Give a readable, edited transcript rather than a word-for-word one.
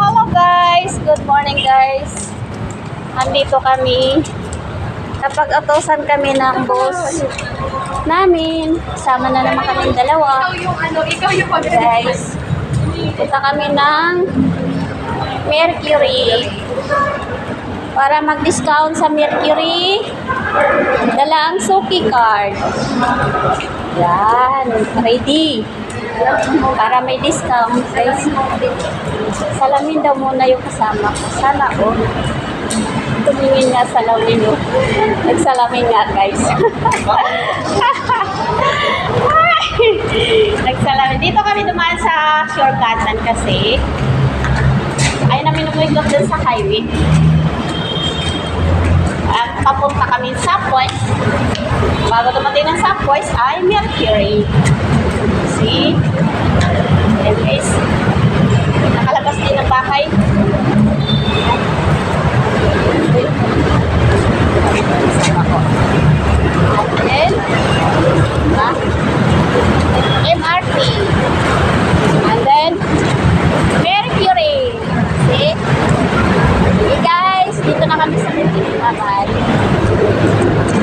Hello guys! Good morning guys! Andito kami. Napag-utosan kami ng boss namin. Sama na naman kami dalawa. Guys, punta kami ng Mercury. Para mag-discount sa Mercury, dala ang Suki card. Yan, ready. Para may discount, guys. Salamin daw muna yung kasama ko. Sana oh. Tumingin nga salamin oh. Nagsalamin nga guys. Nagsalamin. Dito kami dumaan sa shortcutan kasi ayaw namin umikot dun sa highway. At papunta kami sa Point. Bago dumating ng Point ay Mercury. See? And guys,